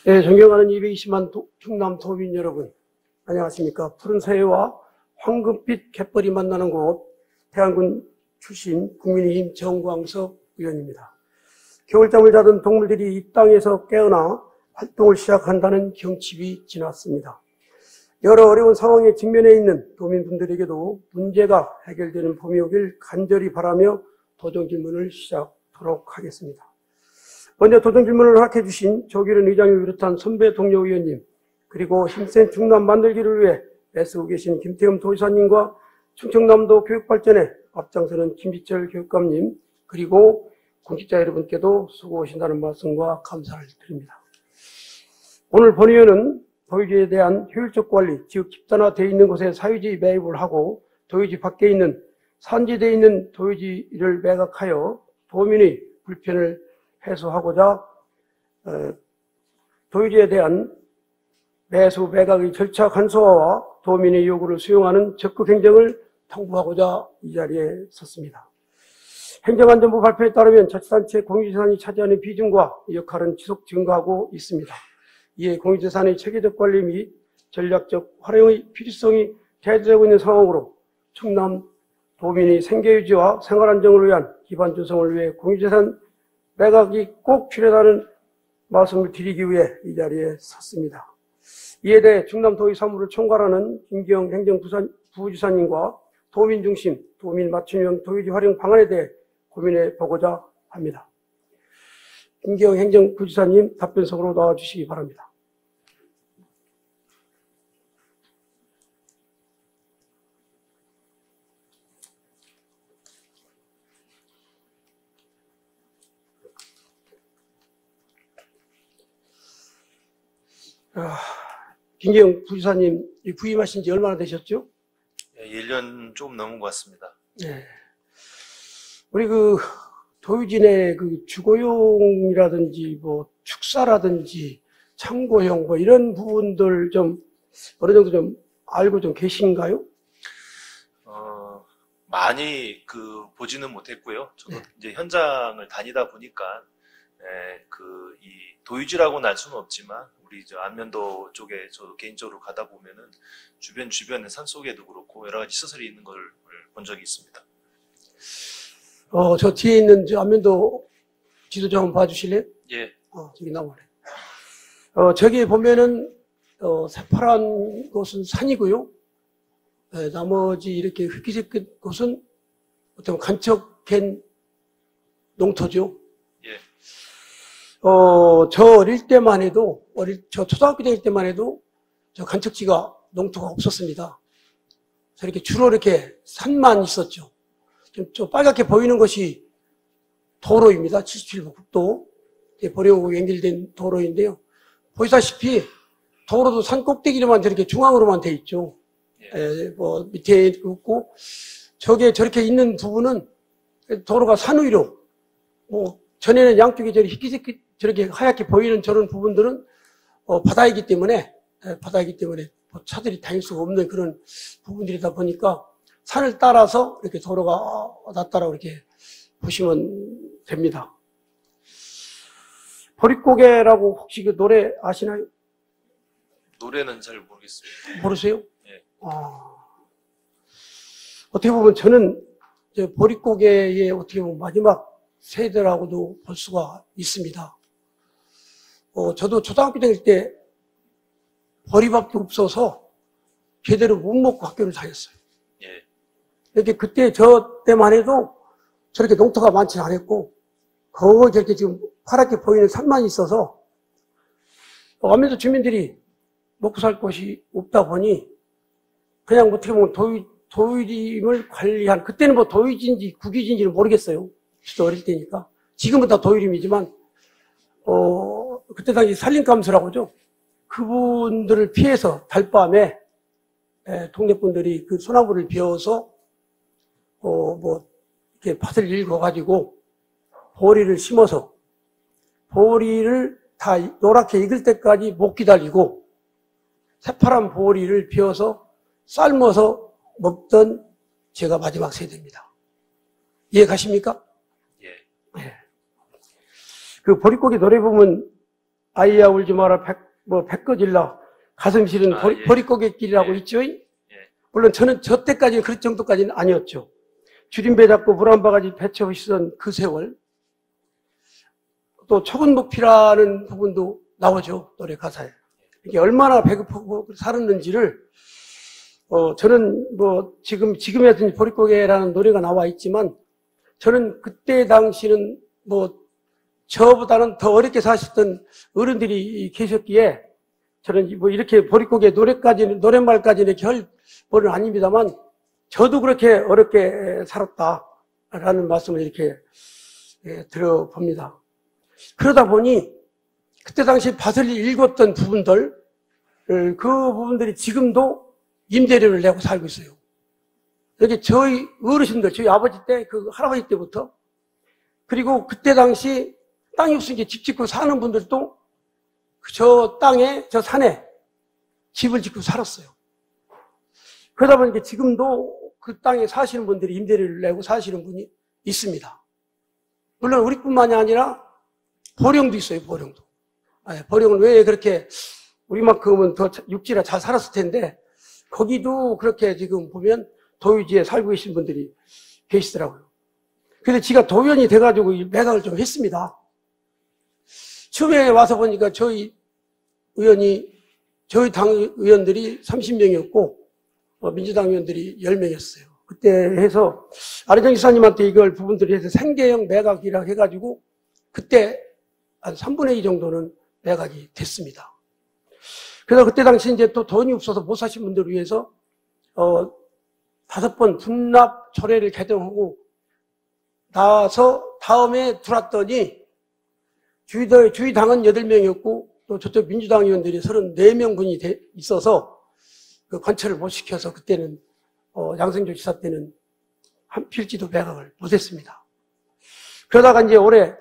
네, 존경하는 220만 충남 도민 여러분, 안녕하십니까. 푸른 서해와 황금빛 갯벌이 만나는 곳, 태안군 출신 국민의힘 정광석 의원입니다. 겨울잠을 자던 동물들이 이 땅에서 깨어나 활동을 시작한다는 경칩이 지났습니다. 여러 어려운 상황에 직면해 있는 도민분들에게도 문제가 해결되는 봄이 오길 간절히 바라며 도전 질문을 시작하도록 하겠습니다. 먼저 도전 질문을 허락해 주신 조기련 의장을 비롯한 선배 동료 의원님, 그리고 힘센 충남 만들기를 위해 애쓰고 계신 김태흠 도지사님과 충청남도 교육발전에 앞장서는 김지철 교육감님, 그리고 공직자 여러분께도 수고하신다는 말씀과 감사를 드립니다. 오늘 본 의원은 도유지에 대한 효율적 관리, 즉 집단화되어 있는 곳에 사유지 매입을 하고 도유지 밖에 있는 산지되어 있는 도유지를 매각하여 도민의 불편을 해소하고자 도유지에 대한 매수 매각의 절차 간소화와 도민의 요구를 수용하는 적극 행정을 통보하고자 이 자리에 섰습니다. 행정안전부 발표에 따르면 자치단체 공유재산이 차지하는 비중과 역할은 지속 증가하고 있습니다. 이에 공유재산의 체계적 관리 및 전략적 활용의 필요성이 대두되고 있는 상황으로 충남 도민의 생계유지와 생활안정을 위한 기반 조성을 위해 공유재산 매각이 꼭 필요하다는 말씀을 드리기 위해 이 자리에 섰습니다. 이에 대해 충남도의 사무를 총괄하는 김기영 행정부지사님과 도민중심, 도민 맞춤형 도유지 활용 방안에 대해 고민해 보고자 합니다. 김기영 행정부지사님 답변석으로 나와주시기 바랍니다. 김기영 부지사님 부임하신 지 얼마나 되셨죠? 1년 조금 넘은 것 같습니다. 네. 우리 도유지 내 주거용이라든지 축사라든지 창고용 이런 부분들 좀 어느 정도 좀 알고 좀 계신가요? 많이 보지는 못했고요. 저도 이제 현장을 다니다 보니까 이 도유지라고는 알 수는 없지만 우리 안면도 쪽에 저도 개인적으로 가다 보면은 주변에 산속에도 그렇고 여러 가지 시설이 있는 걸 본 적이 있습니다. 저 뒤에 있는 안면도 지도 좀 한번 봐주실래요? 예. 저기 나오네. 저기 보면은 새파란 곳은 산이고요. 나머지 이렇게 흑기색 곳은 어떤 간척된 농토죠. 예. 저 어릴 때만 해도, 저 초등학교 다닐 때만 해도 저 간척지가 농토가 없었습니다. 이렇게 주로 이렇게 산만 있었죠. 저 빨갛게 보이는 것이 도로입니다. 77번 국도. 보령하고 연결된 도로인데요. 보시다시피 도로도 산 꼭대기로만 저렇게 중앙으로만 돼 있죠. 예. 밑에 있고, 저렇게 있는 부분은 도로가 산 위로, 전에는 양쪽에 저렇게 하얗게 보이는 저런 부분들은 바다이기 때문에 차들이 다닐 수가 없는 그런 부분들이다 보니까 산을 따라서 이렇게 도로가 낫다라고 이렇게 보시면 됩니다. 보릿고개라고 혹시 그 노래 아시나요? 노래는 잘 모르겠습니다. 모르세요? 예. 어떻게 보면 저는 보릿고개의 어떻게 보면 마지막 세대라고도 볼 수가 있습니다. 저도 초등학교 다닐 때 보리밥도 없어서 제대로 못 먹고 학교를 다녔어요. 예. 이렇게 그때 저 때만 해도 저렇게 농토가 많지 않았고 거의 저렇게 지금 파랗게 보이는 산만 있어서 안면도 주민들이 먹고 살 곳이 없다 보니 그냥 어떻게 보면 도유림을 관리한, 그때는 도유지인지 국유지인지는 모르겠어요. 저도 어릴 때니까. 지금은 다 도유림이지만 그때 당시 산림감수라고 하죠. 그분들을 피해서 달밤에 동네 분들이 그 소나무를 베어서 이렇게 밭을 일궈가지고 보리를 심어서 보리를 다 노랗게 익을 때까지 못 기다리고 새파란 보리를 베어서 삶아서 먹던 제가 마지막 세대입니다. 이해 가십니까? 예. 그 보릿고개 노래 보면 아이야 울지 마라 백거질라 가슴 시린 예. 보릿고개길이라고 예. 있죠. 예. 물론 저는 저 때까지는 그런 정도까지는 아니었죠. 줄임배 잡고 물 한 바가지 배쳐오시던 그 세월. 또 초근목피라는 부분도 나오죠. 노래 가사에. 이게 얼마나 배급하고 살았는지를 저는 지금의 보릿고개라는 노래가 나와 있지만 저는 그때 당시는 저보다는 더 어렵게 사셨던 어른들이 계셨기에 저는 이렇게 보릿고개 노랫말까지는 이렇게 할 보는 아닙니다만 저도 그렇게 어렵게 살았다라는 말씀을 이렇게 들어봅니다. 그러다 보니 그때 당시 밭을 읽었던 부분들, 그 부분들이 지금도 임대료를 내고 살고 있어요. 여기 저희 어르신들, 저희 아버지 때, 그 할아버지 때부터, 그리고 그때 당시 땅이 없으니까 집 짓고 사는 분들도 저 땅에, 저 산에 집을 짓고 살았어요. 그러다 보니까 지금도 그 땅에 사시는 분들이 임대료를 내고 사시는 분이 있습니다. 물론 우리뿐만이 아니라 보령도 있어요, 보령도. 보령은 왜 그렇게 우리만큼은 더 육지라 잘 살았을 텐데 거기도 그렇게 지금 보면 도유지에 살고 계신 분들이 계시더라고요. 그래서 지가 도연이 돼가지고 매각을 좀 했습니다. 처음에 와서 보니까 저희 당 의원들이 30명이었고 민주당 의원들이 10명이었어요. 그때 해서 아르정 지사님한테 이걸 부분들이 해서 생계형 매각이라고 해가지고 그때 한 3분의 2 정도는 매각이 됐습니다. 그래서 그때 당시 이제 또 돈이 없어서 못 사신 분들을 위해서 5번 분납 조례를 개정하고 나서 다음에 들어왔더니 주의 당은 8명이었고 또 저쪽 민주당 의원들이 34명 분이 있어서 그 관철을 못 시켜서 그때는 양승조 지사 때는 한 필지도 매각을 못했습니다. 그러다가 이제 올해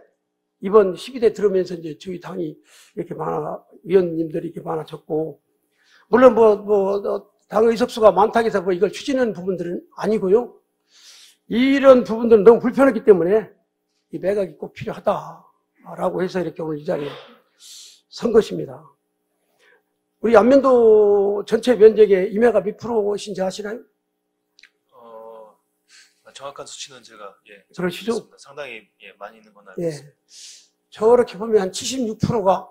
이번 12대 들으면서 이제 저희 당이 이렇게 위원님들이 이렇게 많아졌고, 물론 당 의석수가 많다고 해서 이걸 추진하는 부분들은 아니고요. 이런 부분들은 너무 불편했기 때문에 이 매각이 꼭 필요하다라고 해서 이렇게 오늘 이 자리에 선 것입니다. 우리 안면도 전체 면적의 임야가 몇 프로신지 아시나요? 정확한 수치는 제가 그러시죠? 모르겠습니다. 상당히 많이 있는 건 알고 있습니다. 저렇게 보면 한 76%가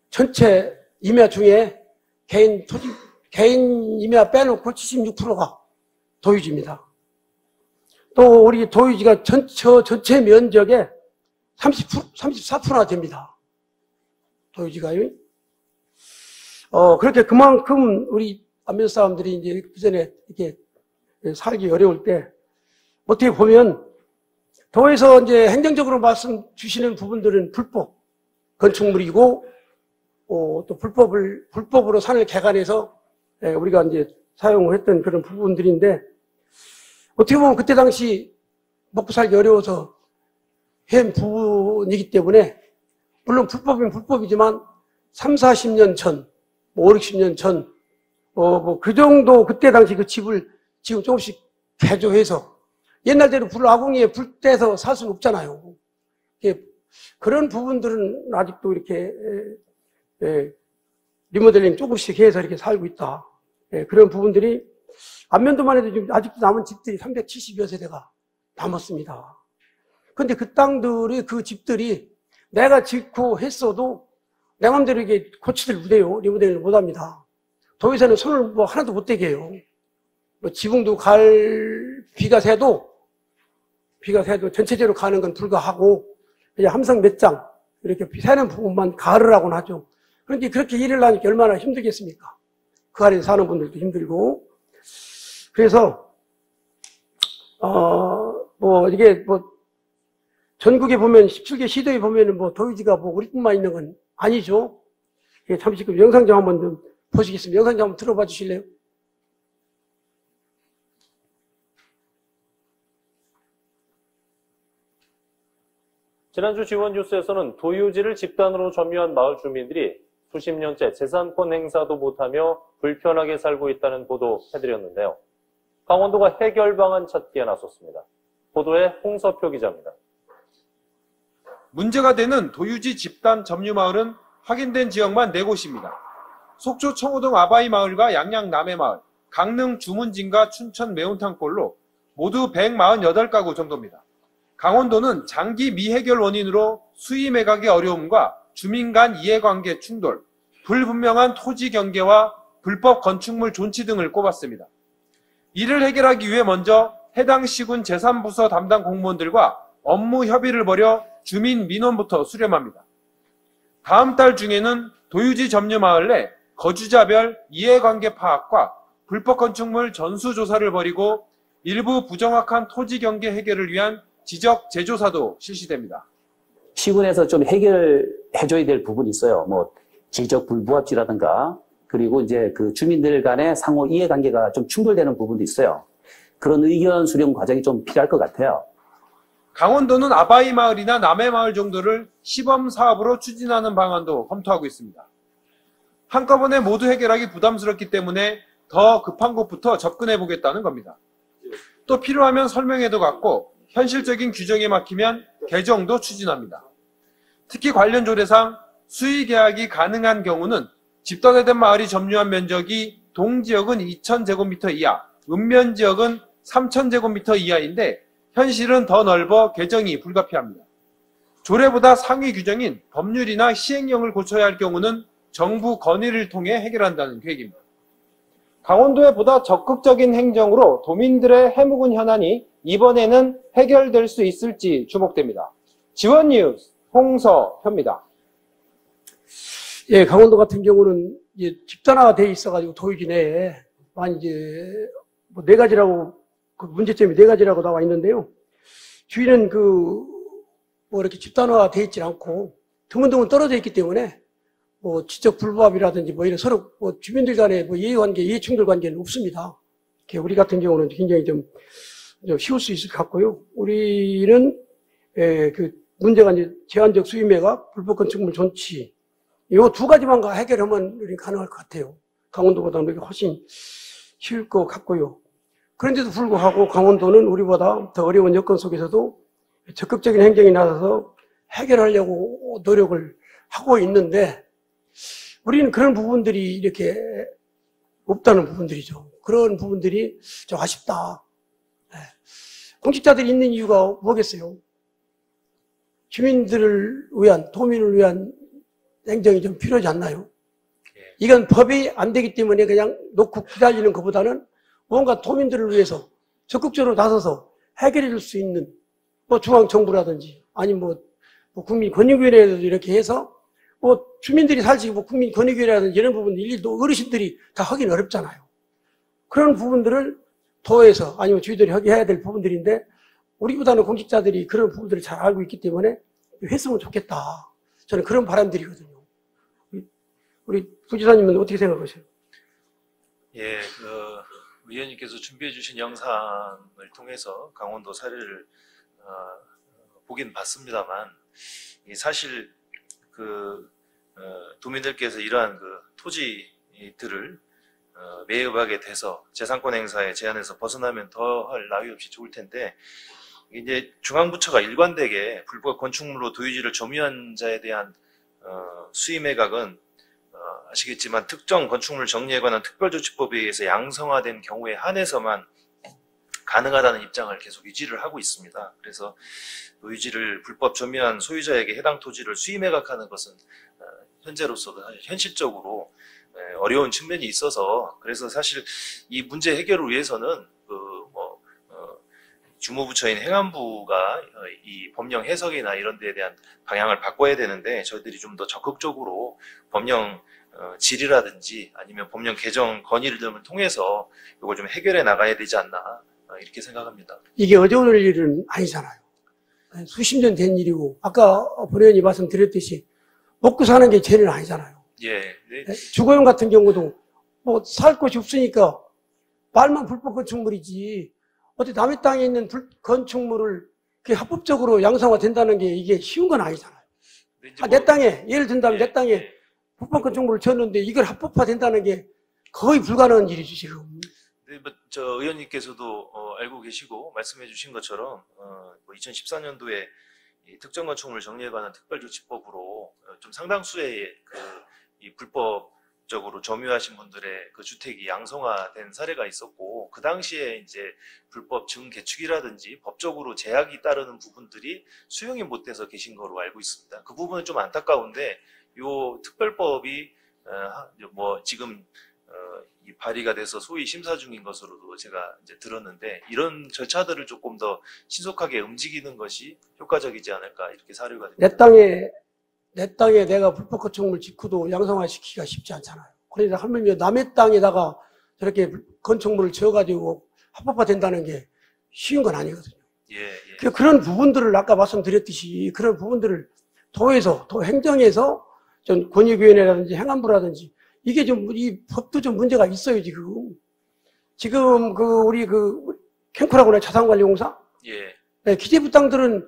전체 임야 중에 개인 임야 빼놓고 76%가 도유지입니다. 또 우리 도유지가 전체 면적의 34%나 됩니다. 도유지가요. 그렇게 그만큼 우리 안면 사람들이 이제 그전에 이렇게 살기 어려울 때 어떻게 보면 도에서 이제 행정적으로 말씀 주시는 부분들은 불법 건축물이고 또 불법으로 산을 개간해서 우리가 이제 사용을 했던 그런 부분들인데 어떻게 보면 그때 당시 먹고 살기 어려워서 한 부분이기 때문에 물론 불법이면 불법이지만 3, 40년 전, 5, 60년 전, 그 정도 그때 당시 그 집을 지금 조금씩 개조해서 옛날대로 아궁이에 불 떼서 살 수는 없잖아요. 그런 부분들은 아직도 이렇게 리모델링 조금씩 해서 이렇게 살고 있다. 그런 부분들이 안면도만 해도 지금 아직도 남은 집들이 370여 세대가 남았습니다. 근데 그 땅들이 그 집들이 내가 짓고 했어도 내 맘대로 이게 고치들 못해요. 리모델링을 못합니다. 도에서는 손을 하나도 못 대게 해요. 지붕도 비가 새도 전체적으로 가는 건 불가하고 그냥 함성 몇 장 이렇게 새는 부분만 가르라고는 하죠. 그런데 그렇게 일을 하니까 얼마나 힘들겠습니까? 그 아래에 사는 분들도 힘들고. 그래서 이게 전국에 보면 17개 시도에 보면은 도유지가 우리뿐만 있는 건 아니죠. 잠시 그 영상 좀 한번 좀 보시겠습니다. 영상 좀 한번 들어봐 주실래요? 지난주 지원 뉴스에서는 도유지를 집단으로 점유한 마을 주민들이 수십 년째 재산권 행사도 못하며 불편하게 살고 있다는 보도 해드렸는데요. 강원도가 해결 방안 찾기에 나섰습니다. 보도에 홍서표 기자입니다. 문제가 되는 도유지 집단 점유마을은 확인된 지역만 4곳입니다. 속초 청호동 아바이 마을과 양양 남해 마을, 강릉 주문진과 춘천 매운탕골로 모두 148가구 정도입니다. 강원도는 장기 미해결 원인으로 수의 매각의 어려움과 주민 간 이해관계 충돌, 불분명한 토지 경계와 불법 건축물 존치 등을 꼽았습니다. 이를 해결하기 위해 먼저 해당 시군 제3부서 담당 공무원들과 업무 협의를 벌여 주민 민원부터 수렴합니다. 다음 달 중에는 도유지 점유 마을 내 거주자별 이해관계 파악과 불법 건축물 전수조사를 벌이고 일부 부정확한 토지 경계 해결을 위한 지적 재조사도 실시됩니다. 시군에서 좀 해결해줘야 될 부분이 있어요. 뭐 지적 불부합지라든가 그리고 이제 그 주민들 간의 상호 이해관계가 좀 충돌되는 부분도 있어요. 그런 의견 수렴 과정이 좀 필요할 것 같아요. 강원도는 아바이 마을이나 남해 마을 정도를 시범 사업으로 추진하는 방안도 검토하고 있습니다. 한꺼번에 모두 해결하기 부담스럽기 때문에 더 급한 곳부터 접근해 보겠다는 겁니다. 또 필요하면 설명회도 갖고 현실적인 규정에 막히면 개정도 추진합니다. 특히 관련 조례상 수의 계약이 가능한 경우는 집단화된 마을이 점유한 면적이 동지역은 2,000제곱미터 이하, 읍면지역은 3,000제곱미터 이하인데 현실은 더 넓어 개정이 불가피합니다. 조례보다 상위 규정인 법률이나 시행령을 고쳐야 할 경우는 정부 건의를 통해 해결한다는 계획입니다. 강원도의 보다 적극적인 행정으로 도민들의 해묵은 현안이 이번에는 해결될 수 있을지 주목됩니다. 지원뉴스 홍서표입니다. 예, 강원도 같은 경우는 이제 집단화가 돼 있어가지고 도유지 내에 많이 이제 뭐 4가지라고 그 문제점이 4가지라고 나와 있는데요. 주위는 뭐 이렇게 집단화가 돼 있지 않고 드문드문 떨어져 있기 때문에 뭐 지적 불법이라든지 뭐 이런 서로 뭐 주민들 간의 뭐 이해관계, 이해충돌 관계는 없습니다. 우리 같은 경우는 굉장히 좀 쉬울 수 있을 것 같고요. 우리는 그 문제가 이제 제한적 수의 매각, 불법 건축물 존치 이 2가지만 해결하면 우리 가능할 것 같아요. 강원도보다는 훨씬 쉬울 것 같고요. 그런데도 불구하고 강원도는 우리보다 더 어려운 여건 속에서도 적극적인 행정이 나서서 해결하려고 노력을 하고 있는데 우리는 그런 부분들이 이렇게 없다는 부분들이죠. 그런 부분들이 좀 아쉽다. 공직자들이 있는 이유가 뭐겠어요? 주민들을 위한, 도민을 위한 행정이 좀 필요하지 않나요? 이건 법이 안 되기 때문에 그냥 놓고 기다리는 것보다는 뭔가 도민들을 위해서 적극적으로 나서서 해결해 줄 수 있는 뭐 중앙정부라든지 아니면 뭐 국민권익위원회에도 이렇게 해서 뭐 주민들이 살지 뭐 국민권익위원회라든지 이런 부분 일일도 어르신들이 다 하긴 어렵잖아요. 그런 부분들을 도에서 아니면 주민들이 해야 될 부분들인데 우리보다는 공직자들이 그런 부분들을 잘 알고 있기 때문에 했으면 좋겠다. 저는 그런 바람들이거든요. 우리 부지사님은 어떻게 생각하세요? 예, 의원님께서 준비해 주신 영상을 통해서 강원도 사례를 보긴 봤습니다만 사실 도민들께서 이러한 토지들을 매입하게 돼서 재산권 행사의 제한에서 벗어나면 더할 나위 없이 좋을 텐데 이제 중앙부처가 일관되게 불법 건축물로 도유지를 점유한 자에 대한 수의 매각은 아시겠지만 특정 건축물 정리에 관한 특별조치법에 의해서 양성화된 경우에 한해서만 가능하다는 입장을 계속 유지를 하고 있습니다. 그래서 도유지를 불법 점유한 소유자에게 해당 토지를 수의 매각하는 것은 현재로서도 현실적으로 어려운 측면이 있어서 그래서 사실 이 문제 해결을 위해서는 주무부처인 행안부가 이 법령 해석이나 이런 데에 대한 방향을 바꿔야 되는데 저희들이 좀 더 적극적으로 법령 질이라든지 아니면 법령 개정 건의를 통해서 이걸 좀 해결해 나가야 되지 않나 이렇게 생각합니다. 이게 어제 오늘 일은 아니잖아요. 수십 년 된 일이고 아까 본 의원이 말씀드렸듯이 먹고 사는 게 죄는 아니잖아요. 예. 네. 주거용 같은 경우도 뭐 살 곳이 없으니까 말만 불법 건축물이지 어디 남의 땅에 있는 건축물을 그게 합법적으로 양성화된다는 게 이게 쉬운 건 아니잖아요. 내 땅에 예를 든다면 내 땅에 불법 건축물을 지었는데 이걸 합법화된다는 게 거의 불가능한 일이죠 지금. 네, 저 의원님께서도 알고 계시고 말씀해 주신 것처럼 2014년도에 이 특정 건축물 정리에 관한 특별조치법으로 좀 상당수의 이 불법적으로 점유하신 분들의 그 주택이 양성화된 사례가 있었고, 그 당시에 이제 불법 증개축이라든지 법적으로 제약이 따르는 부분들이 수용이 못 돼서 계신 거로 알고 있습니다. 그 부분은 좀 안타까운데, 요 특별법이 뭐 지금 이 발의가 돼서 소위 심사 중인 것으로도 제가 이제 들었는데, 이런 절차들을 조금 더 신속하게 움직이는 것이 효과적이지 않을까, 이렇게 사료가 됩니다. 내 땅에 내가 불법 건축물 짓고도 양성화시키기가 쉽지 않잖아요. 그러니까 하물며 남의 땅에다가 저렇게 건축물을 지어가지고 합법화된다는 게 쉬운 건 아니거든요. 예. 그런 부분들을 아까 말씀드렸듯이 그런 부분들을 도에서, 도 행정에서 좀 권익위원회라든지 행안부라든지 이게 좀, 이 법도 좀 문제가 있어요, 지금. 지금 우리 캔코라고 하나 자산관리공사? 예. 네, 기재부 땅들은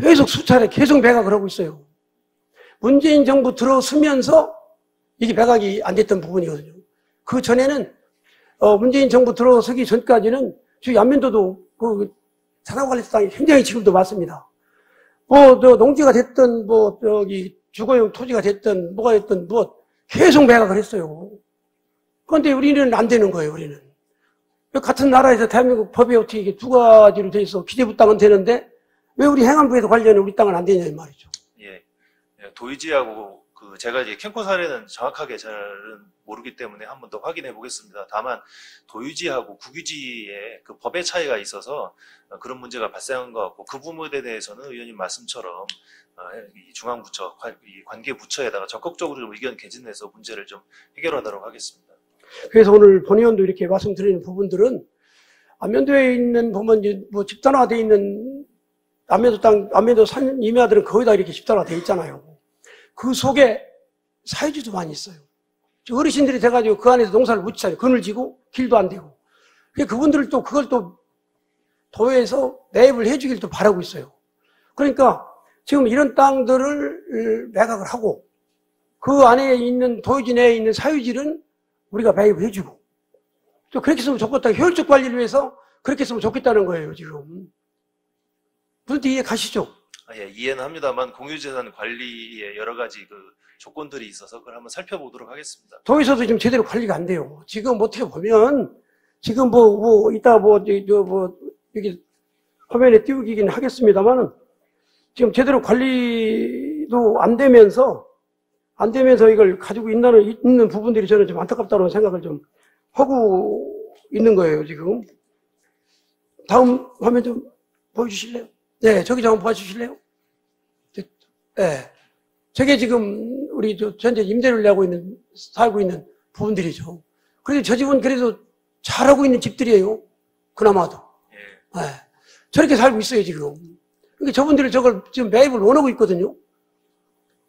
계속 수차례 계속 매각을 하고 있어요. 문재인 정부 들어서면서 이게 매각이 안 됐던 부분이거든요. 그 전에는, 문재인 정부 들어서기 전까지는 저희 안면도도 자산관리 땅이 굉장히 지금도 많습니다. 농지가 됐든, 주거용 토지가 됐든, 뭐가 됐든, 계속 매각을 했어요. 그런데 우리는 안 되는 거예요, 우리는. 같은 나라에서 대한민국 법이 어떻게 이게 두 가지로 돼 있어. 기재부 땅은 되는데, 왜 우리 행안부에도 관련해 우리 땅은 안 되냐, 이 말이죠. 예. 도의지하고 제가 이제 캔코 사례는 정확하게 잘은 모르기 때문에 한 번 더 확인해 보겠습니다. 다만 도의지하고 국유지의 그 법의 차이가 있어서 그런 문제가 발생한 것 같고, 그 부분에 대해서는 의원님 말씀처럼 이 중앙부처, 이 관계부처에다가 적극적으로 좀 의견 개진해서 문제를 좀 해결하도록 하겠습니다. 그래서 오늘 본 의원도 이렇게 말씀드리는 부분들은 안면도에 있는 보면 집단화되어 있는 안면도 산 임야들은 거의 다 이렇게 집단화되어 있잖아요. 그 속에 사유지도 많이 있어요. 어르신들이 돼가지고 그 안에서 농사를 못 짓잖아요. 그늘지고 길도 안 되고. 그분들을 또 그걸 또 도에서 매입을 해주길 또 바라고 있어요. 그러니까 지금 이런 땅들을 매각을 하고 그 안에 있는 도유지 내에 있는 사유지는 우리가 매입을 해주고 또 그렇게 했으면 좋겠다. 효율적 관리를 위해서 그렇게 했으면 좋겠다는 거예요, 지금. 무슨 이해 가시죠? 예, 이해는 합니다만 공유재산 관리에 여러 가지 조건들이 있어서 그걸 한번 살펴보도록 하겠습니다. 도에서도 지금 제대로 관리가 안 돼요. 지금 어떻게 보면 지금 이따 여기 화면에 띄우기긴 하겠습니다만은 지금 제대로 관리도 안 되면서 이걸 가지고 있는 부분들이 저는 좀 안타깝다는 생각을 좀 하고 있는 거예요, 지금. 다음 화면 좀 보여주실래요? 네, 저기 좀 한번 봐주실래요? 네. 저게 지금 우리 현재 임대를 내고 살고 있는 부분들이죠. 그래도 저 집은 그래도 잘하고 있는 집들이에요. 그나마도. 예. 네. 저렇게 살고 있어요, 지금. 그러니까 저분들이 저걸 지금 매입을 원하고 있거든요.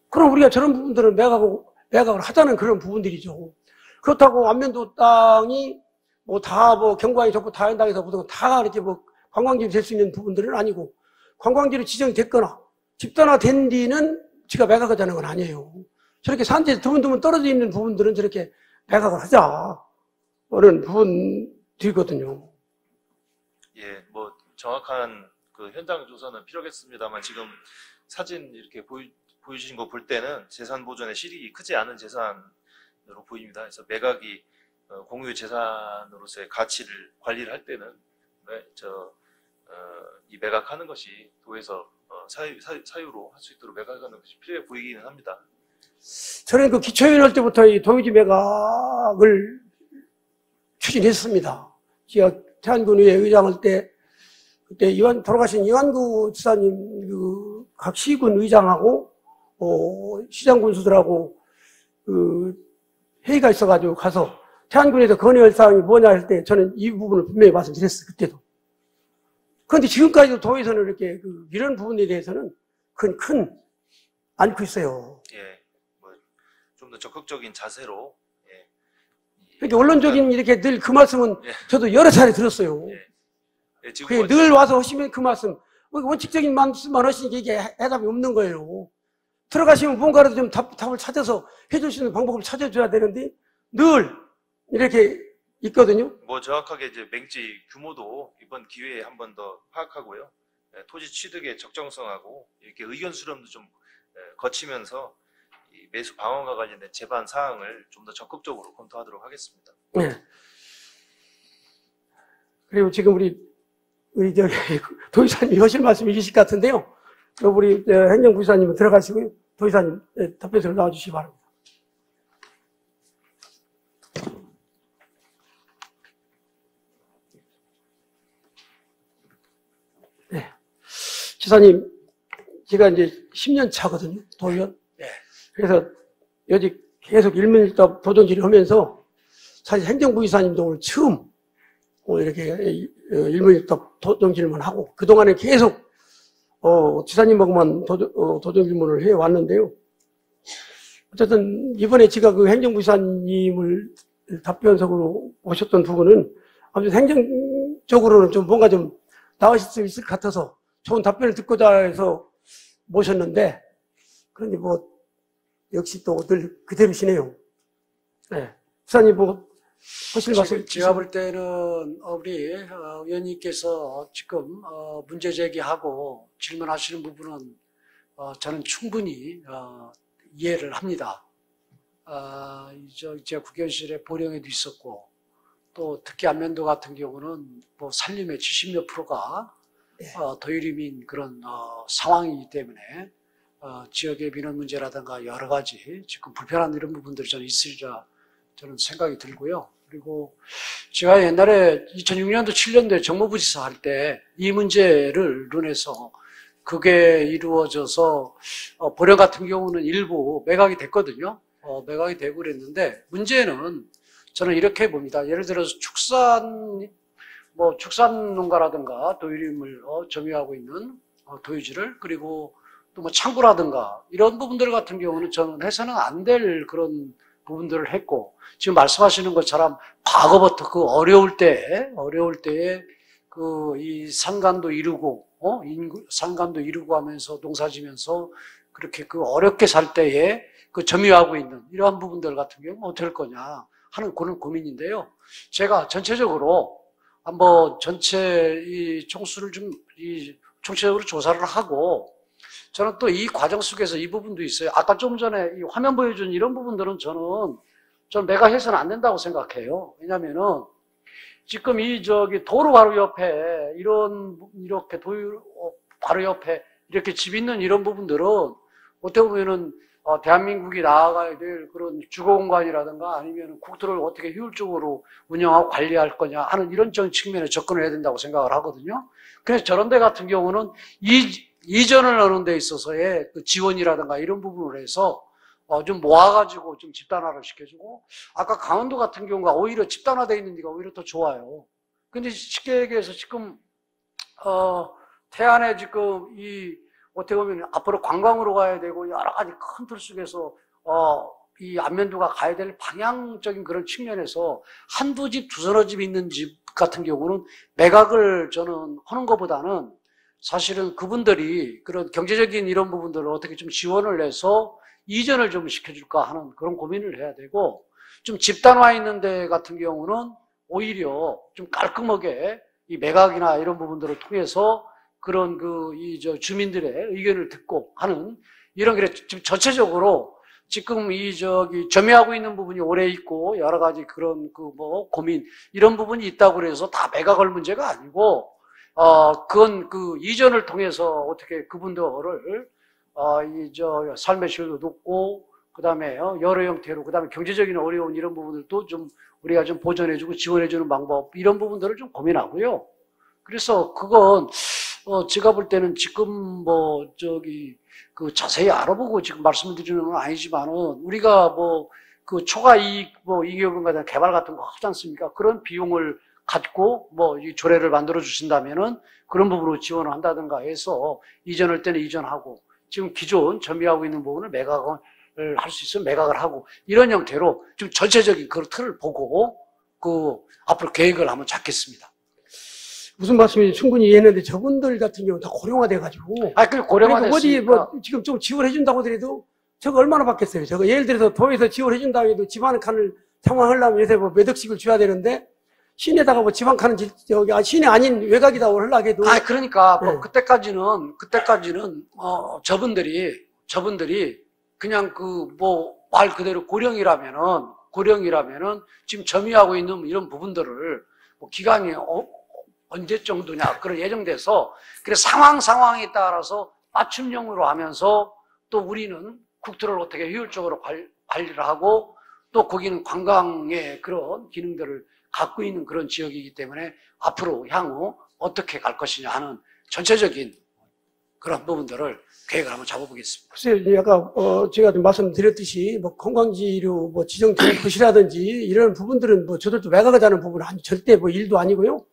그럼 우리가 저런 부분들을 매각을 하자는 그런 부분들이죠. 그렇다고 안면도 땅이 경관이 좋고 다현당에서 다 이렇게 관광지로 될 수 있는 부분들은 아니고, 관광지로 지정이 됐거나 집단화된 뒤는 지가 매각하자는 건 아니에요. 저렇게 산지에서 드문드문 떨어져 있는 부분들은 저렇게 매각을 하자. 그런 부분들이거든요. 예, 정확한 현장 조사는 필요하겠습니다만 지금 사진 이렇게 보여주신 거 볼 때는 재산 보존의 실익이 크지 않은 재산으로 보입니다. 그래서 매각이 공유 재산으로서의 가치를 관리를 할 때는 이 매각하는 것이 도에서 사유로 할 수 있도록 매각하는 것이 필요해 보이기는 합니다. 저는 기초위원 할 때부터 이 도유지 매각을 추진했습니다. 제가 태안군의회 의장 할 때, 그때 돌아가신 이완구 지사님, 각 시군 의장하고, 시장 군수들하고, 회의가 있어가지고 가서 태안군에서 건의할 사항이 뭐냐 할 때 저는 이 부분을 분명히 말씀드렸어요, 그때도. 그런데 지금까지도 도에서는 이렇게 이런 부분에 대해서는 큰 않고 있어요. 예, 좀 더 적극적인 자세로. 예. 그러니까 언론적인 이렇게 늘 그 말씀은 예. 저도 여러 차례 들었어요. 예. 예, 그게 늘 와서 하시면 그 말씀, 원칙적인 말씀만 하시니까 이게 해답이 없는 거예요. 들어가시면 뭔가라도 좀 답을 찾아서 해줄 수 있는 방법을 찾아줘야 되는데 늘 이렇게 있거든요. 정확하게 이제 맹지 규모도 이번 기회에 한 번 더 파악하고요. 토지 취득의 적정성하고 이렇게 의견 수렴도 좀 거치면서 이 매수 방어과 관련된 제반 사항을 좀 더 적극적으로 검토하도록 하겠습니다. 네. 그리고 지금 우리 저기 도지사님이 하실 말씀이 있으실 것 같은데요. 우리 행정부지사님은 들어가시고요. 도지사님 답변을 나와주시기 바랍니다. 네. 지사님, 제가 이제 10년 차거든요. 도의원. 네. 그래서 여직 계속 일문일답 도전질을 하면서 사실 행정부지사님도 오늘 처음 이렇게 일문일답 도전질문 하고 그동안에 계속 지사님하고만 도전질문을 해왔는데요. 어쨌든 이번에 제가 그 행정부지사님을 답변석으로 오셨던 부분은 아주 행정적으로는 좀 뭔가 좀 나으실 수 있을 것 같아서 좋은 답변을 듣고자 해서 모셨는데, 그런데 뭐 역시 또 늘 그대로시네요. 네. 부사님 뭐 하실 말씀? 제가 볼 때는 우리 의원님께서 지금 문제 제기하고 질문하시는 부분은 저는 충분히 이해를 합니다. 이제 국회의원실에 보령에도 있었고, 또 특히 안면도 같은 경우는 뭐 산림의 70몇 %가 도유림인 그런 상황이기 때문에 지역의 민원 문제라든가 여러 가지 지금 불편한 이런 부분들이 저는 있으리라 저는 생각이 들고요. 그리고 제가 옛날에 2006년도 7년도에 정무부지사 할 때 이 문제를 논해서 그게 이루어져서 보령 같은 경우는 일부 매각이 됐거든요. 매각이 되고 그랬는데, 문제는 저는 이렇게 봅니다. 예를 들어서 축산 농가라든가 도유림을 점유하고 있는 도유지를, 그리고 또 뭐 창고라든가 이런 부분들 같은 경우는 저는 해서는 안 될 그런 부분들을 했고, 지금 말씀하시는 것처럼 과거부터 그 어려울 때에 이 산간도 이루고 산간도 이루고 하면서 농사지면서 그렇게 그 어렵게 살 때에 그 점유하고 있는 이러한 부분들 같은 경우는 어떻게 할 거냐 하는 그런 고민인데요. 제가 전체적으로 한번 전체 이 총수를 좀 총체적으로 조사를 하고, 저는 또 이 과정 속에서 이 부분도 있어요. 아까 좀 전에 이 화면 보여준 이런 부분들은 저는 매각해서는 안 된다고 생각해요. 왜냐면은 지금 도로 바로 옆에 이렇게 바로 옆에 이렇게 집 있는 이런 부분들은 어떻게 보면은 대한민국이 나아가야 될 그런 주거공간이라든가 아니면 국토를 어떻게 효율적으로 운영하고 관리할 거냐 하는 이런 측면에 접근을 해야 된다고 생각을 하거든요. 그래서 저런 데 같은 경우는 이전을 하는 데 있어서의 그 지원이라든가 이런 부분을 해서 좀 모아가지고 좀 집단화를 시켜주고, 아까 강원도 같은 경우가 오히려 집단화되어 있는 데가 오히려 더 좋아요. 근데 쉽게 얘기해서 지금 태안에 지금 어떻게 보면 앞으로 관광으로 가야 되고 여러 가지 큰 틀 속에서 이 안면도가 가야 될 방향적인 그런 측면에서 한두 집, 두서너 집 있는 집 같은 경우는 매각을 저는 하는 것보다는 사실은 그분들이 그런 경제적인 이런 부분들을 어떻게 좀 지원을 해서 이전을 좀 시켜줄까 하는 그런 고민을 해야 되고, 좀 집단화 있는 데 같은 경우는 오히려 좀 깔끔하게 이 매각이나 이런 부분들을 통해서 그런 주민들의 의견을 듣고 하는 이런 게 지금 전체적으로 지금 점유하고 있는 부분이 오래 있고 여러 가지 그런 고민 이런 부분이 있다고 그래서 다 매각할 문제가 아니고, 그건 이전을 통해서 어떻게 그분들을 삶의 질도 높고, 그 다음에 여러 형태로, 그 다음에 경제적인 어려운 이런 부분들도 좀 우리가 좀 보전해주고 지원해주는 방법, 이런 부분들을 좀 고민하고요. 그래서 그건 제가 볼 때는 지금 자세히 알아보고 지금 말씀을 드리는 건 아니지만은, 우리가 초과 이익, 잉여금에 대한 개발 같은 거 하지 않습니까? 그런 비용을 갖고 이 조례를 만들어 주신다면은 그런 부분으로 지원을 한다든가 해서 이전할 때는 이전하고, 지금 기존 점유하고 있는 부분을 매각을 할 수 있으면 매각을 하고, 이런 형태로 좀 전체적인 그 틀을 보고 앞으로 계획을 한번 잡겠습니다. 무슨 말씀인지 충분히 이해했는데 저분들 같은 경우는 다 고령화돼가지고. 고령화됐으니까. 지금 좀 지원해준다고 하더라도 저거 얼마나 받겠어요? 저거 예를 들어서 도에서 지원해준다고 해도 집 한 칸을 상황하려면 요새 몇 억씩을 줘야 되는데, 시내다가 뭐 지방카는 시내 아닌 외곽이다 하려고 해도. 그러니까, 뭐, 네. 그때까지는, 저분들이 그냥 말 그대로 고령이라면은 지금 점유하고 있는 이런 부분들을 뭐 기간이 언제 정도냐, 그런 예정돼서, 그래 상황에 따라서 맞춤형으로 하면서 또 우리는 국토를 어떻게 효율적으로 관리를 하고 또 거기는 관광의 그런 기능들을 갖고 있는 그런 지역이기 때문에 앞으로 향후 어떻게 갈 것이냐 하는 전체적인 그런 부분들을 계획을 한번 잡아보겠습니다. 글쎄요, 아까, 제가 좀 말씀드렸듯이, 뭐, 관광지로 뭐 지정된 것이라든지, 이런 부분들은 뭐, 저들도 매각하자는 부분은 절대 뭐, 일도 아니고요.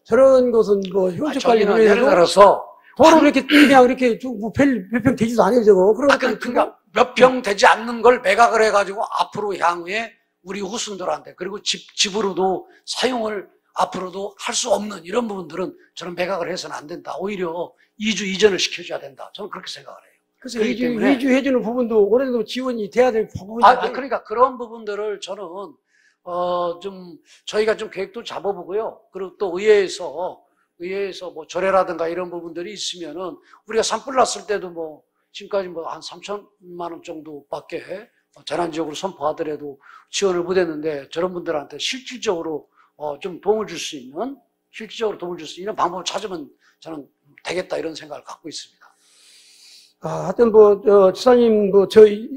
저런 것은 뭐, 효율적 관리를 예를 위해서. 들어서 도로 이렇게, 그냥 이렇게 몇 평 되지도 않아요, 저거. 그러니까 몇 평 되지 않는 걸 매각을 해가지고 앞으로 향후에 우리 후손들한테 그리고 집으로도 사용을 앞으로도 할 수 없는 이런 부분들은 저는 매각을 해서는 안 된다. 오히려 이주 이전을 시켜줘야 된다. 저는 그렇게 생각을 해요. 그래서 이주 해주는 부분도 올해도 지원이 돼야 될 부분이. 그러니까 그런 부분들을 저는 저희가 좀 계획도 잡아보고요. 그리고 또 의회에서 뭐 조례라든가 이런 부분들이 있으면은 우리가 산불 났을 때도 뭐 지금까지 뭐 한 3천만 원 정도밖에 재난지역으로 선포하더라도 지원을 못했는데 저런 분들한테 실질적으로 좀 도움을 줄 수 있는 방법을 찾으면 저는 되겠다 이런 생각을 갖고 있습니다. 하여튼 지사님 저희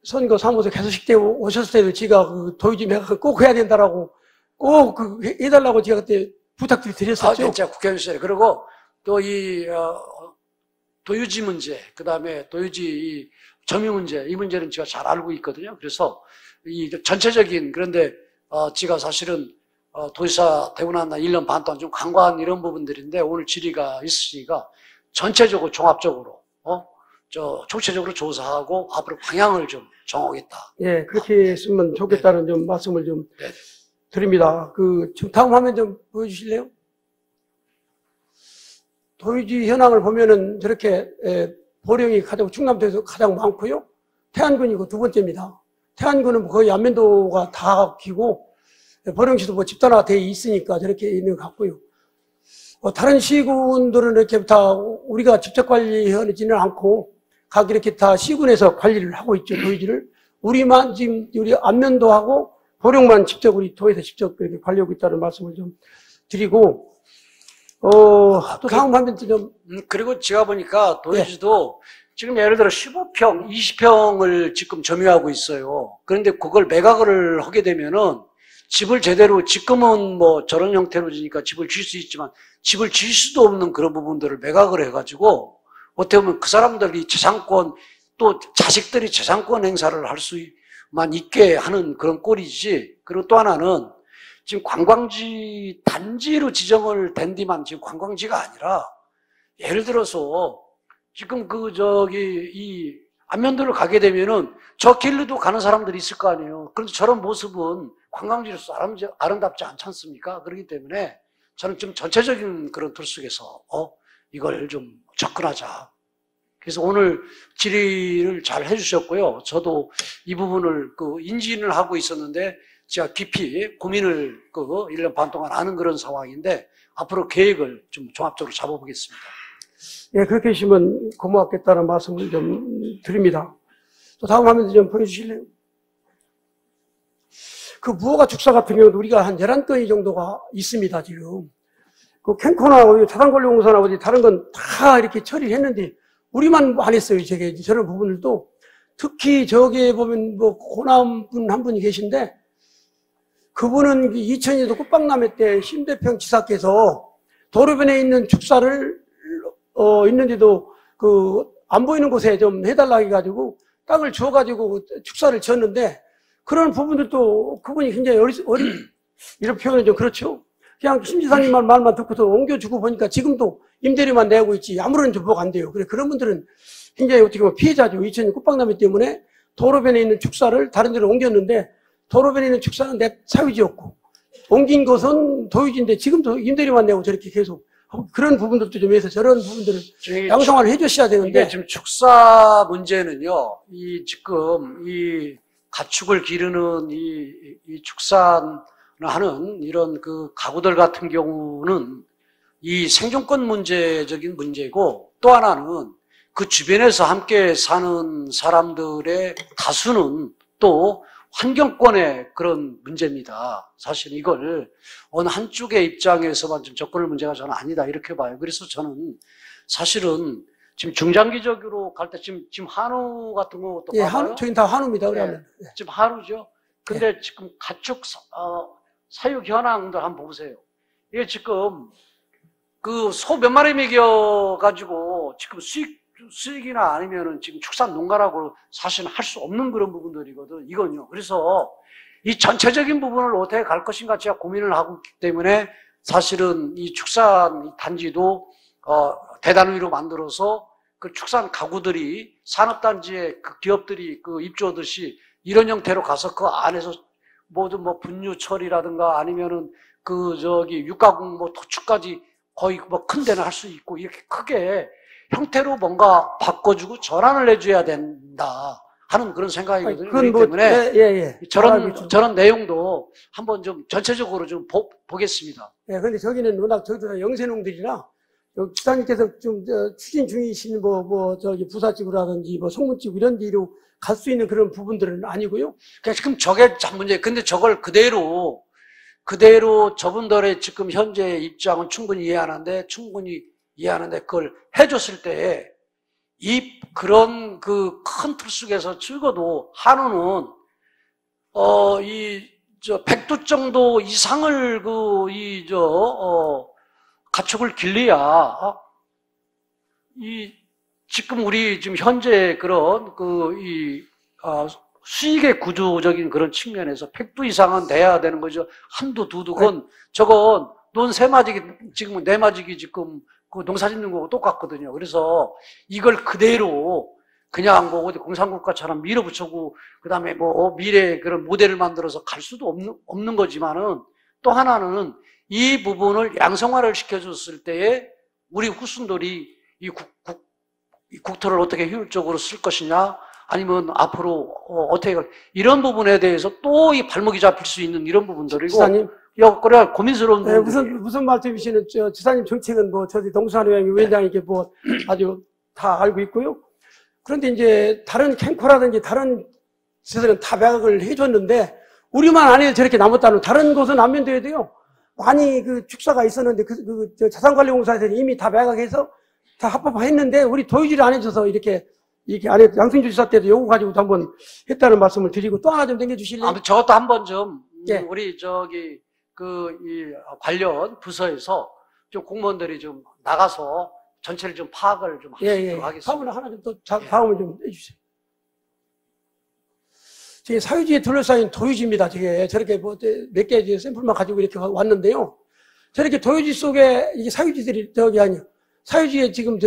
선거 사무소 개소식 때 오셨을 때도 제가 도유지 매각 꼭 해야 된다라고 꼭 해달라고 제가 그때 부탁드렸었죠. 진짜 국회의원 시절에. 그리고 또 도유지 문제, 그 다음에 도유지 점유 문제, 이 문제는 제가 잘 알고 있거든요. 그래서 이 전체적인, 그런데 제가 사실은 도지사 되고 난 1년 반 동안 좀 간과한 이런 부분들인데 오늘 질의가 있으시니까 전체적으로 종합적으로 총체적으로 조사하고 앞으로 방향을 좀 정하겠다. 예, 그렇게 했으면 좋겠다는 좀 말씀을 좀 드립니다. 지금 다음 화면 좀 보여주실래요? 도유지 현황을 보면은 저렇게 보령이 충남도에서 가장 많고요. 태안군이고 두 번째입니다. 태안군은 거의 안면도가 다 기고 보령시도 뭐 집단화가 돼 있으니까 저렇게 있는 것 같고요. 다른 시군들은 이렇게 다 우리가 직접 관리하지는 않고 각 이렇게 다 시군에서 관리를 하고 있죠, 도유지를. 우리만 지금 우리 안면도하고 보령만 직접 우리 도에서 직접 그렇게 관리하고 있다는 말씀을 좀 드리고, 또 다음 화면 좀. 그리고 제가 보니까 도유지도 지금 예를 들어 15평, 20평을 지금 점유하고 있어요. 그런데 그걸 매각을 하게 되면은 집을 제대로, 지금은 뭐 저런 형태로 지니까 집을 지을 수 있지만 집을 지을 수도 없는 그런 부분들을 매각을 해가지고 어떻게 보면 그 사람들이 재산권, 또 자식들이 재산권 행사를 할 수만 있게 하는 그런 꼴이지. 그리고 또 하나는 지금 관광지 단지로 지정을 된 뒤만 지금 관광지가 아니라 예를 들어서 지금 이 안면도를 가게 되면은 저 길로도 가는 사람들이 있을 거 아니에요. 그런데 저런 모습은 관광지로서 아름답지 않지 않습니까? 그렇기 때문에 저는 좀 전체적인 그런 틀 속에서 이걸 좀 접근하자. 그래서 오늘 질의를 잘 해주셨고요. 저도 이 부분을 인지는 하고 있었는데 제가 깊이 고민을 1년 반 동안 하는 그런 상황인데 앞으로 계획을 좀 종합적으로 잡아보겠습니다. 예, 그렇게 해주시면 고맙겠다는 말씀을 좀 드립니다. 또 다음 화면 좀 보여주실래요? 무허가 축사 같은 경우도 우리가 한 11건이 정도가 있습니다, 지금. 캠코나 자산관리공사나 어디 다른 건 다 이렇게 처리를 했는데, 우리만 안 했어요, 저런 부분들도. 특히 저기에 보면 고남 분 한 분이 계신데, 그분은 2002년도 꽃박람회 때 심대평 지사께서 도로변에 있는 축사를, 있는데도 안 보이는 곳에 좀 해달라고 해가지고 땅을 주워가지고 축사를 지었는데, 그런 부분들도 그분이 굉장히 이런 표현은 좀 그렇죠. 그냥 심지사님 말만 듣고서 옮겨주고 보니까 지금도 임대료만 내고 있지 아무런 정보가 안 돼요. 그런 분들은 굉장히 어떻게 보면 피해자죠. 2000년 꽃박람회 때문에 도로변에 있는 축사를 다른 데로 옮겼는데 도로변에 있는 축사는 내 사유지였고 옮긴 것은 도유지인데 지금도 임대료만 내고 저렇게 계속 그런 부분들도 좀 해서 저런 부분들을 양성화를 해주셔야 되는데 지금 축사 문제는요. 지금 가축을 기르는 이 축산 하는 이런 그 가구들 같은 경우는 이 생존권 문제적인 문제고, 또 하나는 그 주변에서 함께 사는 사람들의 다수는 또 환경권의 그런 문제입니다. 사실 이걸 어느 한쪽의 입장에서만 좀 접근할 문제가 저는 아니다 이렇게 봐요. 그래서 저는 사실은 지금 중장기적으로 갈 때 지금 한우 같은 것도 예, 봐봐요. 저희 다 한우입니다. 그러면. 예, 지금 한우죠. 근데 지금 가축 사육 현황들 한번 보세요. 이게 지금 그 소 몇 마리 먹여가지고 지금 수익이나 아니면은 지금 축산 농가라고 사실은 할 수 없는 그런 부분들이거든, 이건요. 그래서 이 전체적인 부분을 어떻게 갈 것인가 제가 고민을 하고 있기 때문에 사실은 이 축산 단지도 대단위로 만들어서 그 축산 가구들이 산업단지에 그 기업들이 그 입주하듯이 이런 형태로 가서 그 안에서 모든 뭐 분유 처리라든가 아니면은 육가공 뭐 토축까지 거의 뭐 큰 데는 할 수 있고 이렇게 크게 형태로 뭔가 바꿔주고 전환을 해줘야 된다 하는 그런 생각이거든요. 그렇기 때문에 저런 내용도 한번 좀 전체적으로 좀 보겠습니다. 예, 근데 저기는 워낙 저희도 영세농들이라 기사님께서 좀 추진 중이신 부사지구라든지 송문지구 이런 데로 갈 수 있는 그런 부분들은 아니고요. 그러니까 지금 저게 참 문제. 근데 저걸 그대로 저분들의 지금 현재 입장은 충분히 이해하는데 그걸 해줬을 때 그런 그 큰 틀 속에서 적어도 한우는 저 100두 정도 이상을 가축을 길러야 지금 우리 지금 현재 그런 수익의 구조적인 그런 측면에서 100두 이상은 돼야 되는 거죠. 한두 두두 저건 논 3마지기 지금 4마지기 지금 그 농사 짓는 거하고 똑같거든요. 그래서 이걸 그대로 그냥 뭐 어디 공산국가처럼 밀어붙이고 그다음에 뭐 미래 그런 모델을 만들어서 갈 수도 없는 거지만은, 또 하나는 이 부분을 양성화를 시켜줬을 때에 우리 후손들이 이 국토를 어떻게 효율적으로 쓸 것이냐, 아니면 앞으로 어떻게 이런 부분에 대해서 또 이 발목이 잡힐 수 있는 이런 부분들이고, 지사님, 그래 고민스러운 네, 부분들이에요. 무슨 말씀이시는 지사님 정책은 저희 동산회장이 위원장님께 아주 다 알고 있고요. 그런데 이제 다른 캠코라든지 다른 시설은 다 매각을 해줬는데 우리만 안 해도 저렇게 남았다는, 다른 곳은 안면도에도요 많이 그 축사가 있었는데 자산관리공사에서는 이미 다 매각해서 다 합법화했는데 우리 도의지를 안 해줘서 이렇게 안 해. 양승주 지사 때도 요거 가지고도 한번 했다는 말씀을 드리고, 또 하나 좀 당겨주실래요? 아무튼 저것도 한번 좀 예. 우리 이 관련 부서에서 좀 공무원들이 좀 나가서 전체를 좀 파악을 좀 하시도록 하겠습니다. 다음을 하나 좀 다음을 좀 해주세요. 저게 사유지에 둘러싸인 도유지입니다. 저렇게 몇 개 샘플만 가지고 이렇게 왔는데요. 저렇게 도유지 속에 이게 사유지들이 사유지에 지금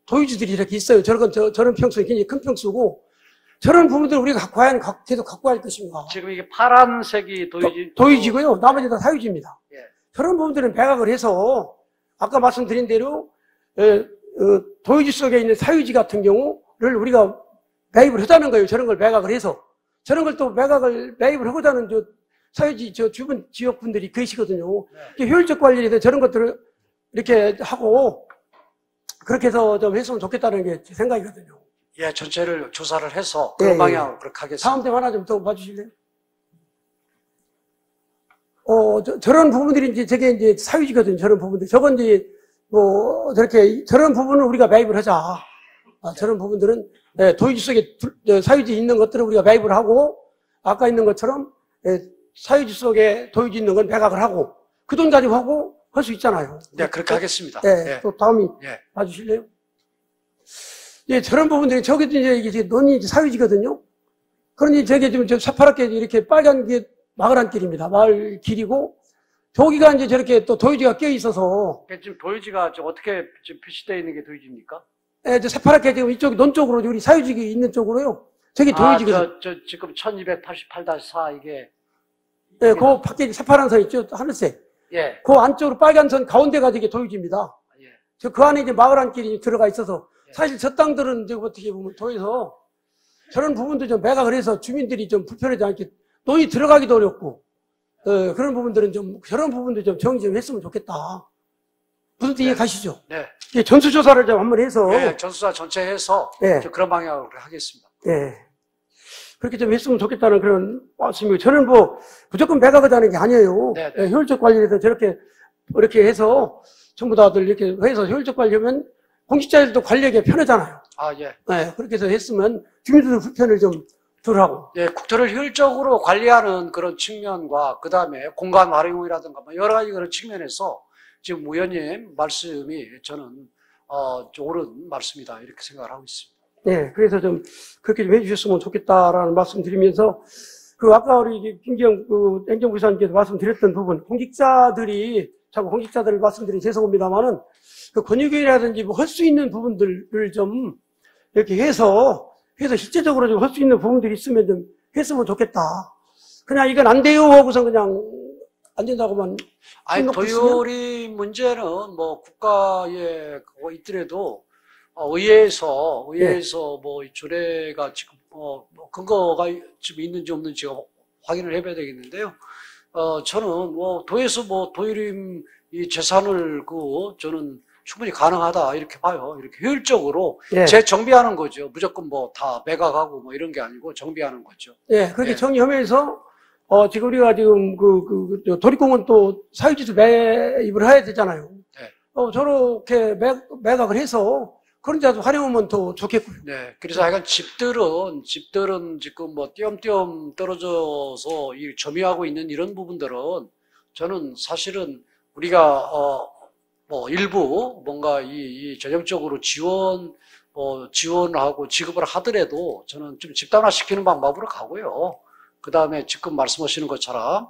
도유지들이 이렇게 있어요. 저런 평수는 굉장히 큰 평수고, 저런 부분들 우리가 계속 갖고 갈 것인가. 지금 이게 파란색이 도유지고요. 나머지 다 사유지입니다. 예. 저런 부분들은 매각을 해서 아까 말씀드린 대로 도유지 속에 있는 사유지 같은 경우를 우리가 매입을 하자는 거예요. 저런 걸 매각을 해서. 저런 걸 또 매입을 하고자 하는 사유지 주변 지역분들이 계시거든요. 네. 효율적 관리에 대해서 저런 것들을 이렇게 하고 그렇게 해서 좀 했으면 좋겠다는 게 제 생각이거든요. 예, 전체를 조사를 해서 그런 방향으로 그렇게 하겠습니다. 다음 점 하나 좀 더 봐주실래요? 저런 부분들이 이제 사유지거든요. 저런 부분들. 저건 저런 부분을 우리가 매입을 하자. 저런 부분들은 도유지 속에 사유지 있는 것들을 우리가 매입을 하고, 아까 있는 것처럼 사유지 속에 도유지 있는 건 매각을 하고 그 돈 가지고 하고 할 수 있잖아요. 네, 그렇게 하겠습니다. 네, 또 다음이 봐주실래요? 예, 저런 부분들이 저기도 이제 논이 사유지거든요. 그러니 저게 좀 새파랗게 이렇게 빨간 게 마을한 길입니다. 마을 길이고, 저기가 이제 저렇게 또 도유지가 껴 있어서. 지금 도유지가 어떻게 지금 표시되어 있는 게 도유지입니까? 예, 새파랗게 지금 이쪽 논 쪽으로, 우리 사유지가 있는 쪽으로요. 저기 도유지거든요. 지금 1288-4 이게. 예, 그 밖에 새파란 선 있죠? 하늘색. 예. 그 안쪽으로 빨간 선 가운데가 이게 도유지입니다. 예. 그 안에 이제 마을한 길이 들어가 있어서, 사실 저 땅들은 어떻게 보면 도에서 저런 부분도 좀 매각을 해서 주민들이 좀 불편하지 않게, 논이 들어가기도 어렵고, 그런 부분들은 좀, 저런 부분도 좀 정리 좀 했으면 좋겠다. 무슨 뜻이 가시죠? 네. 전수조사를 좀 한번 해서. 네, 전수조사 전체 해서 네. 그런 방향으로 하겠습니다. 예. 그렇게 좀 했으면 좋겠다는 그런 말씀이고, 저는 뭐, 무조건 매각하자는 게 아니에요. 네, 예, 효율적 관리에 대해서 이렇게 해서, 전부 다들 이렇게 해서 효율적 관리하면, 공직자들도 관리하기 편하잖아요. 아, 예. 예, 그렇게 해서 했으면, 주민들도 불편을 좀 덜 하고. 예, 국토를 효율적으로 관리하는 그런 측면과 그 다음에 공간 활용이라든가 뭐 여러 가지 그런 측면에서 지금 의원님 말씀이 저는 좀 옳은 말씀이다 이렇게 생각을 하고 있습니다. 예, 그래서 좀 그렇게 좀 해주셨으면 좋겠다라는 말씀 드리면서, 아까 우리 김기영 행정부시장님께서 말씀드렸던 부분, 자꾸 공직자들을 말씀드리면 죄송합니다만은, 권익위라든지 뭐 할 수 있는 부분들을 좀 이렇게 해서 실제적으로 좀 할 수 있는 부분들이 있으면 좀 했으면 좋겠다. 그냥 이건 안 돼요 하고서 그냥 안 된다고만. 아니, 도율이 문제는 뭐 국가에 그거 있더라도 의회에서 뭐 조례가 지금 뭐 근거가 지금 있는지 없는지 확인을 해봐야 되겠는데요. 저는 뭐 도에서 뭐 도율임 이 재산을 저는 충분히 가능하다 이렇게 봐요. 이렇게 효율적으로 예. 재정비하는 거죠. 무조건 뭐 다 매각하고 뭐 이런 게 아니고 정비하는 거죠. 예, 그렇게 예. 정리하면서 지금 우리가 지금 도립공원 또 사유지도 매입을 해야 되잖아요. 네. 저렇게 매각을 해서 그런 데도 활용하면 더 좋겠고요. 네. 그래서 하여간 집들은 지금 뭐 띄엄띄엄 떨어져서 이 점유하고 있는 이런 부분들은 저는 사실은 우리가 뭐 일부 뭔가 이 전형적으로 지원하고 지급을 하더라도 저는 좀 집단화시키는 방법으로 가고요. 그 다음에 지금 말씀하시는 것처럼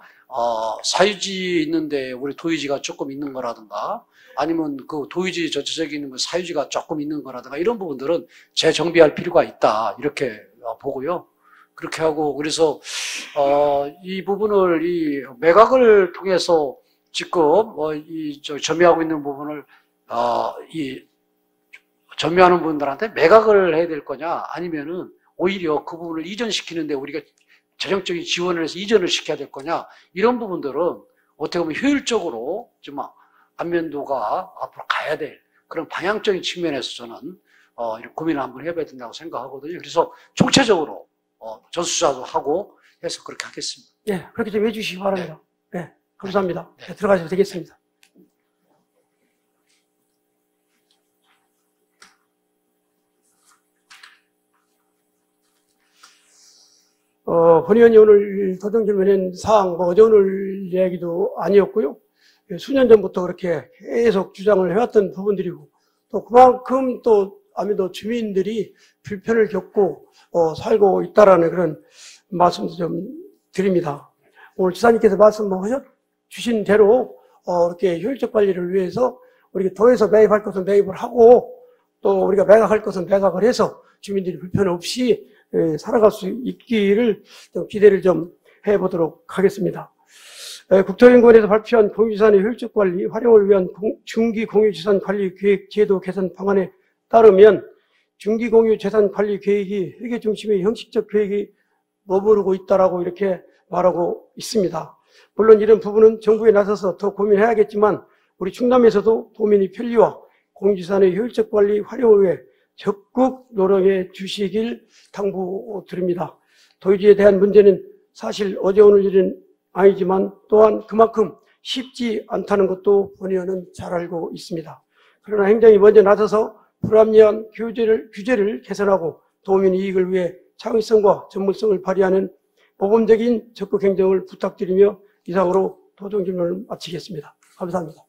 사유지 있는데 우리 도유지가 조금 있는 거라든가 아니면 그 도유지 전체적인 사유지가 조금 있는 거라든가 이런 부분들은 재정비할 필요가 있다 이렇게 보고요. 그렇게 하고 그래서 이 부분을 이 매각을 통해서 지금 점유하고 있는 부분을 점유하는 분들한테 매각을 해야 될 거냐 아니면은 오히려 그 부분을 이전시키는데 우리가 재정적인 지원을 해서 이전을 시켜야 될 거냐 이런 부분들은 어떻게 보면 효율적으로 좀 안면도가 앞으로 가야 될 그런 방향적인 측면에서 저는 이렇게 고민을 한번 해봐야 된다고 생각하거든요. 그래서 총체적으로 전수조사도 하고 해서 그렇게 하겠습니다. 예, 그렇게 좀 해주시기 바랍니다. 네, 감사합니다. 네. 네, 들어가셔도 되겠습니다. 본 의원이 오늘 도정 질문한 사항, 어제 오늘 이야기도 아니었고요. 수년 전부터 그렇게 계속 주장을 해왔던 부분들이고, 또 그만큼 또 아무래도 주민들이 불편을 겪고 살고 있다라는 그런 말씀도 좀 드립니다. 오늘 지사님께서 주신 대로 이렇게 효율적 관리를 위해서 우리가 도에서 매입할 것은 매입을 하고 또 우리가 매각할 것은 매각을 해서 주민들이 불편 없이 살아갈 수 있기를 좀 기대를 좀 해보도록 하겠습니다. 국토연구원에서 발표한 공유지산의 효율적 관리, 활용을 위한 중기 공유지산 관리 계획 제도 개선 방안에 따르면 중기 공유재산 관리 계획이 회계 중심의 형식적 계획이 머무르고 있다라고 이렇게 말하고 있습니다. 물론 이런 부분은 정부에 나서서 더 고민해야겠지만 우리 충남에서도 도민의 편리와 공유지산의 효율적 관리 활용을 위해 적극 노력해 주시길 당부드립니다. 도유지에 대한 문제는 사실 어제 오늘 일은 아니지만 또한 그만큼 쉽지 않다는 것도 본 의원은 잘 알고 있습니다. 그러나 행정이 먼저 나서서 불합리한 규제를 개선하고 도민 이익을 위해 창의성과 전문성을 발휘하는 모범적인 적극 행정을 부탁드리며 이상으로 도정 질문을 마치겠습니다. 감사합니다.